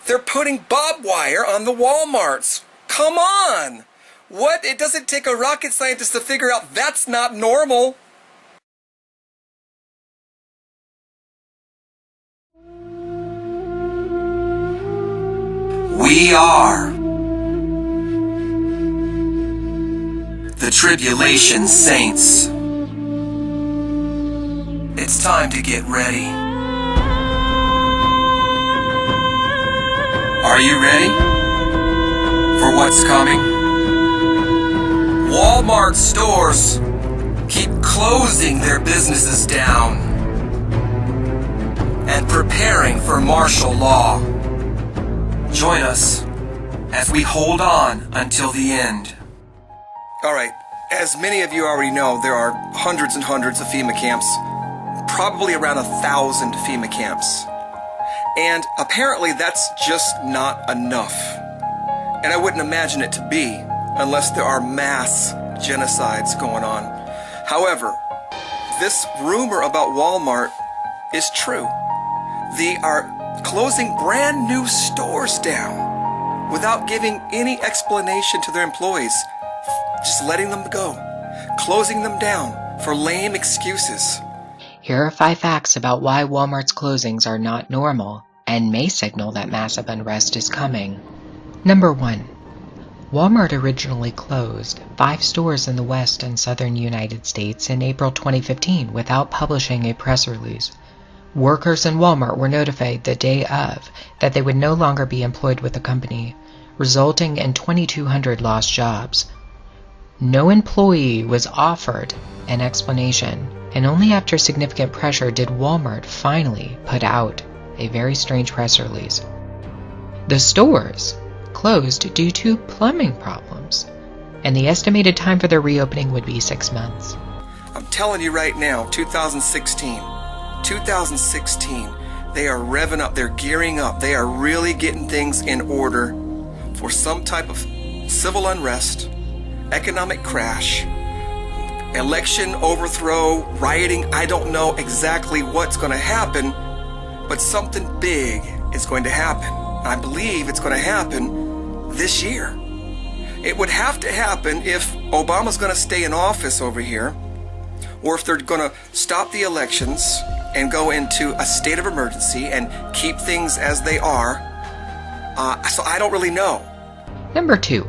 They're putting barbed wire on the Walmarts. Come on! What? It doesn't take a rocket scientist to figure out that's not normal. We are the Tribulation Saints. It's time to get ready. Are you ready for what's coming? Walmart stores keep closing their businesses down and preparing for martial law. Join us as we hold on until the end. All right, as many of you already know, there are hundreds and hundreds of FEMA camps, probably around 1,000 FEMA camps. And apparently that's just not enough. And I wouldn't imagine it to be unless there are mass genocides going on. However, this rumor about Walmart is true. They are closing brand new stores down without giving any explanation to their employees. Just letting them go. Closing them down for lame excuses. Here are 5 facts about why Walmart's closings are not normal and may signal that massive unrest is coming. Number 1. Walmart originally closed 5 stores in the West and Southern United States in April 2015 without publishing a press release. Workers in Walmart were notified the day of that they would no longer be employed with the company, resulting in 2,200 lost jobs. No employee was offered an explanation, and only after significant pressure did Walmart finally put out a very strange press release. The stores closed due to plumbing problems, and the estimated time for their reopening would be 6 months. I'm telling you right now, 2016, they are revving up, they're gearing up, they are really getting things in order for some type of civil unrest, economic crash, election overthrow, rioting. I don't know exactly what's going to happen, but something big is going to happen. I believe it's going to happen this year. It would have to happen if Obama's going to stay in office over here, or if they're going to stop the elections and go into a state of emergency and keep things as they are. So I don't really know. Number 2.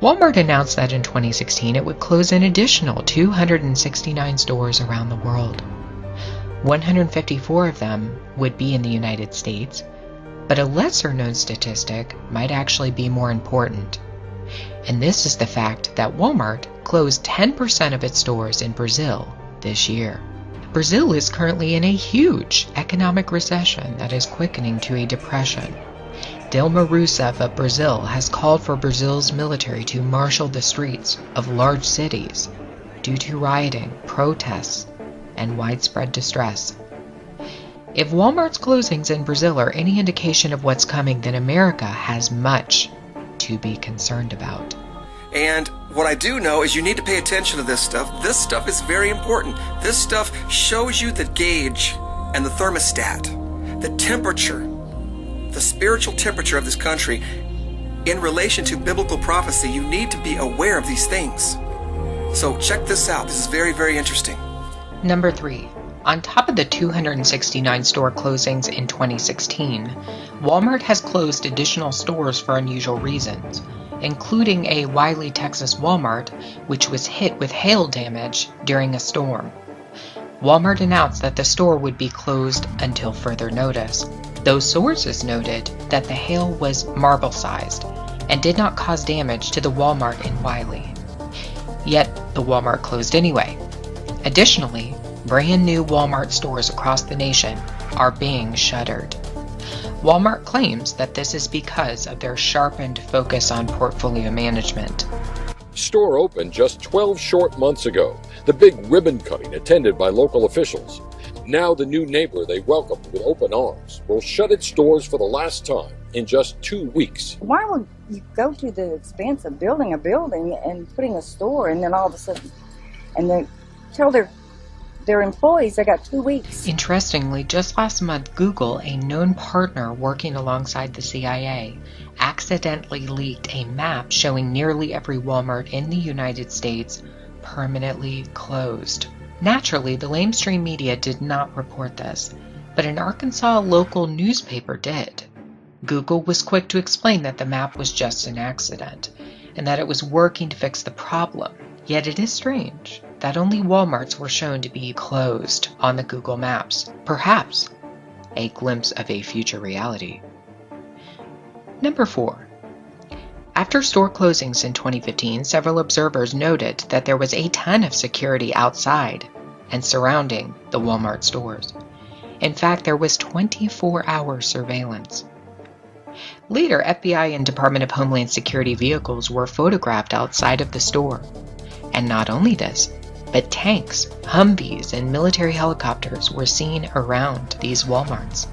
Walmart announced that in 2016 it would close an additional 269 stores around the world. 154 of them would be in the United States, but a lesser-known statistic might actually be more important. And this is the fact that Walmart closed 10% of its stores in Brazil this year. Brazil is currently in a huge economic recession that is quickening to a depression. Dilma Rousseff of Brazil has called for Brazil's military to marshal the streets of large cities due to rioting, protests, and widespread distress. If Walmart's closings in Brazil are any indication of what's coming, then America has much to be concerned about. And what I do know is you need to pay attention to this stuff. This stuff is very important. This stuff shows you the gauge and the thermostat, the temperature, the spiritual temperature of this country in relation to biblical prophecy. You need to be aware of these things. So check this out. This is very, very interesting. Number 3. On top of the 269 store closings in 2016, Walmart has closed additional stores for unusual reasons, including a Wiley, Texas Walmart, which was hit with hail damage during a storm. Walmart announced that the store would be closed until further notice. Those sources noted that the hail was marble-sized and did not cause damage to the Walmart in Wiley. Yet, the Walmart closed anyway. Additionally, brand new Walmart stores across the nation are being shuttered. Walmart claims that this is because of their sharpened focus on portfolio management. Store opened just 12 short months ago. The big ribbon cutting attended by local officials. Now the new neighbor they welcomed with open arms will shut its doors for the last time in just 2 weeks. Why would you go to the expense of building a building and putting a store, and then all of a sudden, and they tell their their employees, they got 2 weeks. Interestingly, just last month, Google, a known partner working alongside the CIA, accidentally leaked a map showing nearly every Walmart in the United States permanently closed. Naturally, the lamestream media did not report this, but an Arkansas local newspaper did. Google was quick to explain that the map was just an accident, and that it was working to fix the problem. Yet it is strange that only Walmarts were shown to be closed on the Google Maps. Perhaps a glimpse of a future reality. Number 4. After store closings in 2015, several observers noted that there was a ton of security outside and surrounding the Walmart stores. In fact, there was 24-hour surveillance. Later, FBI and Department of Homeland Security vehicles were photographed outside of the store. And not only this, but tanks, Humvees, and military helicopters were seen around these Walmarts.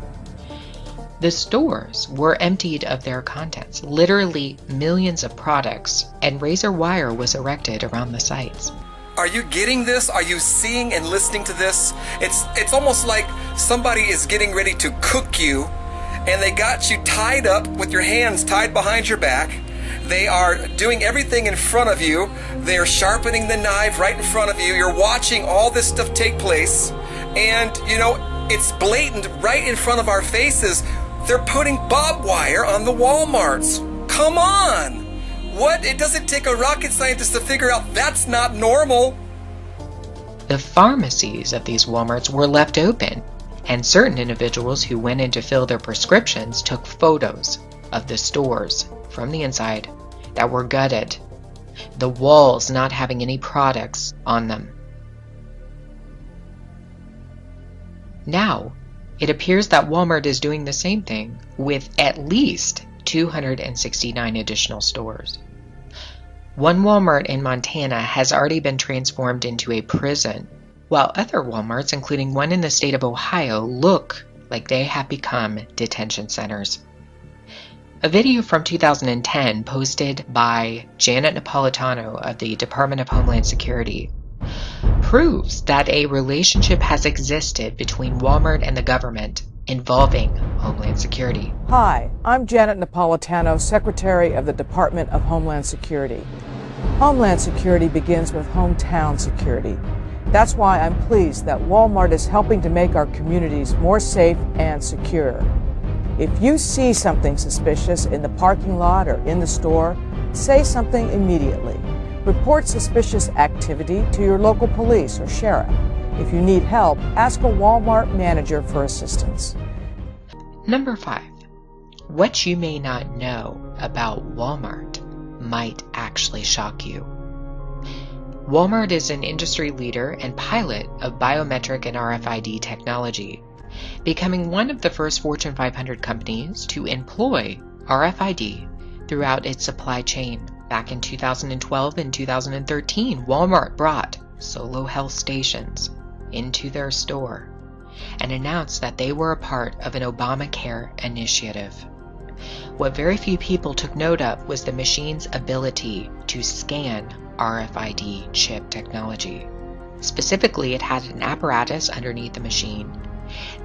The stores were emptied of their contents, literally millions of products, and razor wire was erected around the sites. Are you getting this? Are you seeing and listening to this? It's almost like somebody is getting ready to cook you, and they got you tied up with your hands tied behind your back. They are doing everything in front of you. They are sharpening the knife right in front of you. You're watching all this stuff take place. And, it's blatant right in front of our faces. They're putting barbed wire on the Walmarts. Come on! What? It doesn't take a rocket scientist to figure out that's not normal. The pharmacies of these Walmarts were left open, and certain individuals who went in to fill their prescriptions took photos of the stores from the inside that were gutted, the walls not having any products on them. Now, it appears that Walmart is doing the same thing with at least 269 additional stores. One Walmart in Montana has already been transformed into a prison, while other Walmarts, including one in the state of Ohio, look like they have become detention centers. A video from 2010 posted by Janet Napolitano of the Department of Homeland Security proves that a relationship has existed between Walmart and the government involving Homeland Security. Hi, I'm Janet Napolitano, Secretary of the Department of Homeland Security. Homeland Security begins with hometown security. That's why I'm pleased that Walmart is helping to make our communities more safe and secure. If you see something suspicious in the parking lot or in the store, say something immediately. Report suspicious activity to your local police or sheriff. If you need help, ask a Walmart manager for assistance. Number 5. What you may not know about Walmart might actually shock you. Walmart is an industry leader and pilot of biometric and RFID technology, becoming one of the first Fortune 500 companies to employ RFID throughout its supply chain. Back in 2012 and 2013, Walmart brought Solo Health stations into their store and announced that they were a part of an Obamacare initiative. What very few people took note of was the machine's ability to scan RFID chip technology. Specifically, it had an apparatus underneath the machine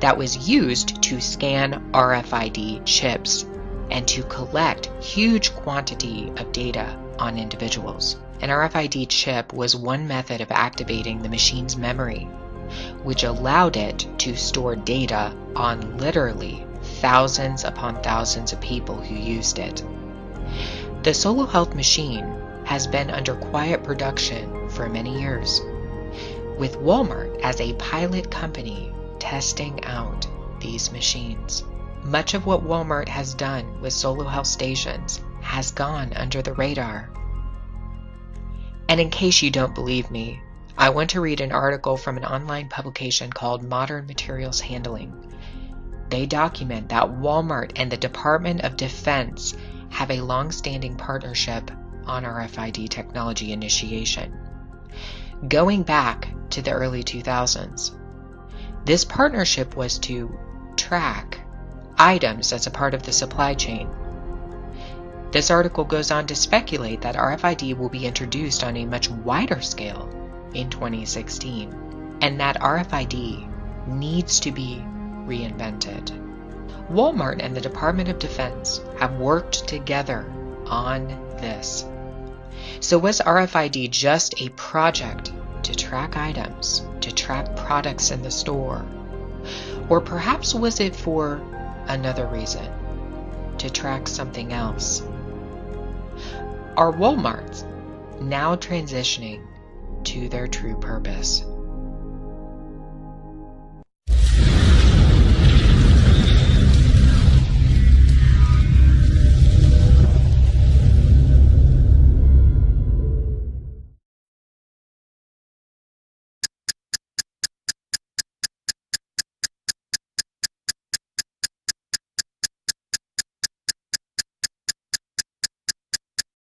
that was used to scan RFID chips and to collect huge quantity of data on individuals. An RFID chip was one method of activating the machine's memory, which allowed it to store data on literally thousands upon thousands of people who used it. The Solo Health machine has been under quiet production for many years, with Walmart as a pilot company testing out these machines. Much of what Walmart has done with Solo Health stations has gone under the radar. And in case you don't believe me, I want to read an article from an online publication called Modern Materials Handling. They document that Walmart and the Department of Defense have a long-standing partnership on RFID technology initiation. Going back to the early 2000s, this partnership was to track items as a part of the supply chain. This article goes on to speculate that RFID will be introduced on a much wider scale in 2016, and that RFID needs to be reinvented. Walmart and the Department of Defense have worked together on this. So was RFID just a project to track items, to track products in the store? Or perhaps was it for another reason, to track something else? Are Walmarts now transitioning to their true purpose?